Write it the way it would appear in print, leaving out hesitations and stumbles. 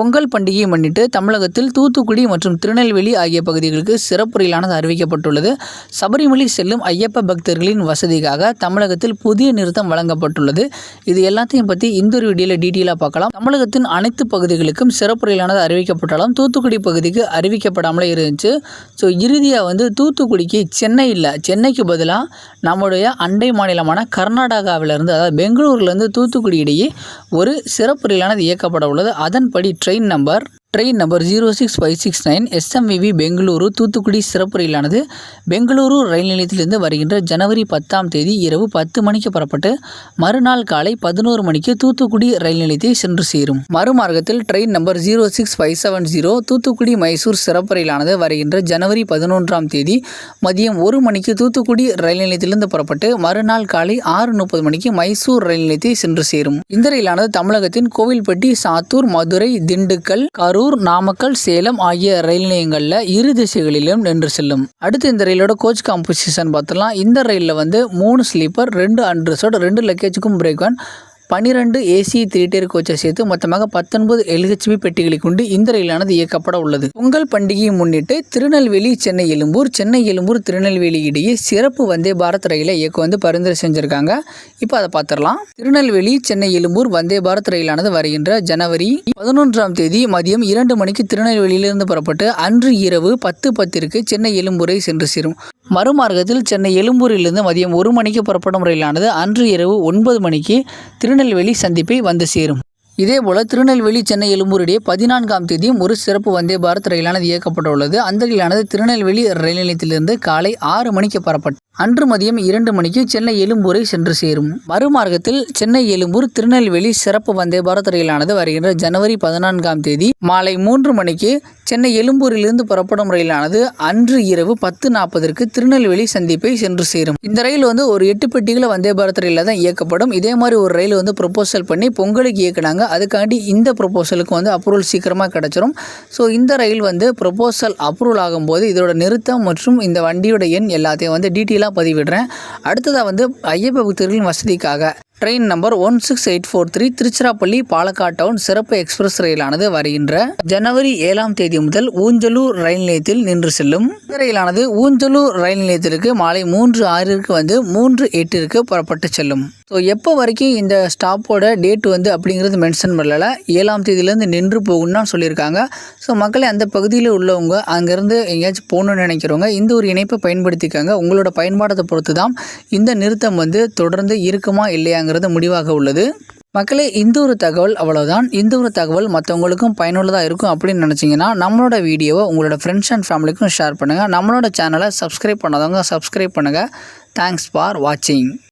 பொங்கல் பண்டிகையை முன்னிட்டு தமிழகத்தில் தூத்துக்குடி மற்றும் திருநெல்வேலி ஆகிய பகுதிகளுக்கு சிறப்பு ரயிலானது அறிவிக்கப்பட்டுள்ளது. சபரிமலை செல்லும் ஐயப்ப பக்தர்களின் வசதிக்காக தமிழகத்தில் புதிய நிறுத்தம் வழங்கப்பட்டுள்ளது. இது எல்லாத்தையும் பற்றி இந்த ஒரு வீடியோவில் டீட்டெயிலாக பார்க்கலாம். தமிழகத்தின் அனைத்து பகுதிகளுக்கும் சிறப்பு ரயிலானது அறிவிக்கப்பட்டாலும் தூத்துக்குடி பகுதிக்கு அறிவிக்கப்படாமலே இருந்துச்சு. ஸோ இறுதியாக தூத்துக்குடிக்கு சென்னைக்கு பதிலாக நம்முடைய அண்டை மாநிலமான கர்நாடகாவிலிருந்து, அதாவது பெங்களூர்லேருந்து தூத்துக்குடி இடையே ஒரு சிறப்பு ரயிலானது இயக்கப்பட உள்ளது. அதன்படி train number 06569 SMVV Bengaluru Thoothukudi சிறப்பு ரயிலானது பெங்களூரு ரயில் நிலையத்திலிருந்து வருகின்ற ஜனவரி 10ஆம் தேதி இரவு 10 மணிக்கு புறப்பட்டு மறுநாள் காலை 11 மணிக்கு தூத்துக்குடி ரயில் நிலையத்தை சென்று சேரும். மறுமார்க்கத்தில் ட்ரெயின் நம்பர் 06570 தூத்துக்குடி மைசூர் சிறப்பு ரயிலானது வருகின்ற ஜனவரி 11ஆம் தேதி மதியம் 1 மணிக்கு தூத்துக்குடி ரயில் நிலையத்திலிருந்து புறப்பட்டு மறுநாள் காலை 6:30 மணிக்கு மைசூர் ரயில் நிலையத்தை சென்று சேரும். இந்த ரயிலானது தமிழகத்தின் கோவில்பட்டி, சாத்தூர், மதுரை, திண்டுக்கல், கரூர், நாமக்கல், சேலம் ஆகிய ரயில் நிலையங்களில் இரு திசைகளிலும் நின்று செல்லும். அடுத்து இந்த ரயிலோட கோச் காம்போசிஷன் பார்த்துலாம். இந்த ரயிலில் 3 ஸ்லீப்பர், 2 அன்ரிசர்வ்ட், 2 லக்கேஜுக்கும் பிரேக் வேன், 12 AC 3 tier கோச்சை சேர்த்து மொத்தமாக 19 LHB பெட்டிகளை கொண்டு இந்த ரயிலானது இயக்கப்பட உள்ளது. பொங்கல் பண்டிகையை முன்னிட்டு திருநெல்வேலி சென்னை எழும்பூர் திருநெல்வேலி இடையே சிறப்பு வந்தே பாரத் ரயிலை இயக்க பரிந்துரை செஞ்சிருக்காங்க. இப்போ அதை பார்த்துடலாம். திருநெல்வேலி சென்னை எழும்பூர் வந்தே பாரத் ரயிலானது வருகின்ற ஜனவரி 11ஆம் தேதி மதியம் 2 மணிக்கு திருநெல்வேலியிலிருந்து புறப்பட்டு அன்று இரவு 10:10 சென்னை எழும்பூரை சென்று சேரும். மறுமார்க்கத்தில் சென்னை எழும்பூரிலிருந்து மதியம் 1 மணிக்கு புறப்படும் ரயிலானது அன்று இரவு 9 மணிக்கு திருநெல்வேலி சந்திப்பை வந்து சேரும். இதேபோல் திருநெல்வேலி சென்னை எழும்பூர் இடையே 14ஆம் தேதியும் ஒரு சிறப்பு வந்தே பாரத் ரயிலானது இயக்கப்பட உள்ளது. அந்த ரயிலானது திருநெல்வேலி ரயில் நிலையத்திலிருந்து காலை 6 மணிக்கு புறப்பட்டு அன்று மதியம் 2 மணிக்கு சென்னை எழும்பூரை சென்று சேரும். மறுமார்க்கத்தில் சென்னை எழும்பூர் திருநெல்வேலி சிறப்பு வந்தே பாரத் ரயிலானது வருகின்ற ஜனவரி 14ஆம் தேதி மாலை 3 மணிக்கு சென்னை எழும்பூரிலிருந்து புறப்படும் ரயிலானது அன்று இரவு 10:40 திருநெல்வேலி சந்திப்பை சென்று சேரும். இந்த ரயில் ஒரு 8 பெட்டிகளை வந்தே பாரத் ரயிலில் தான் இயக்கப்படும். இதே மாதிரி ஒரு ரயில் ப்ரொபோசல் பண்ணி பொங்கலுக்கு இயக்குனாங்க. அதுக்காண்டி இந்த ப்ரொபோசலுக்கு அப்ரூவல் சீக்கிரமாக கிடச்சிரும். ஸோ இந்த ரயில் ப்ரொபோசல் அப்ரூவல் ஆகும்போது இதோட நிறுத்தம் மற்றும் இந்த வண்டியோட எண் எல்லாத்தையும் டீட்டெயிலாக பதிவிடுறேன். அடுத்ததாக ஐயப்ப பக்தர்களின் வசதிக்காக train number 16843 Tiruchirappalli Palakkad town சிறப்பு எக்ஸ்பிரஸ் ரயிலானது வருகின்ற ஜனவரி 7ஆம் தேதி முதல் ஊஞ்சலூர் ரயில் நிலையத்தில் நின்று செல்லும். இந்த ரயிலானது ஊஞ்சலூர் ரயில் நிலையத்திற்கு மாலை 3:06 3:08 புறப்பட்டு செல்லும். ஸோ எப்போ வரைக்கும் இந்த ஸ்டாப்போட டேட் அப்படிங்கிறது மென்ஷன் பண்ணல. 7ஆம் தேதியிலேருந்து நின்று போகணும்னு சொல்லியிருக்காங்க. ஸோ மக்களே, அந்த பகுதியில் உள்ளவங்க அங்கேருந்து எங்கேயாச்சும் போகணுன்னு நினைக்கிறவங்க இந்த ஒரு இணைப்பை பயன்படுத்திக்காங்க. உங்களோட பயன்பாடத்தை பொறுத்து தான் இந்த நிறுத்தம் தொடர்ந்து இருக்குமா இல்லையாங்கிறது முடிவாக உள்ளது. மக்களே, இந்த ஒரு தகவல் அவ்வளோதான். இந்த ஒரு தகவல் மற்றவங்களுக்கும் பயனுள்ளதாக இருக்கும் அப்படின்னு நினச்சிங்கன்னா நம்மளோட வீடியோவை உங்களோட ஃப்ரெண்ட்ஸ் அண்ட் ஃபேமிலிக்கும் ஷேர் பண்ணுங்கள். நம்மளோட சேனலை சப்ஸ்கிரைப் பண்ணாதவங்க சப்ஸ்கிரைப் பண்ணுங்கள். தேங்க்ஸ் ஃபார் வாட்சிங்.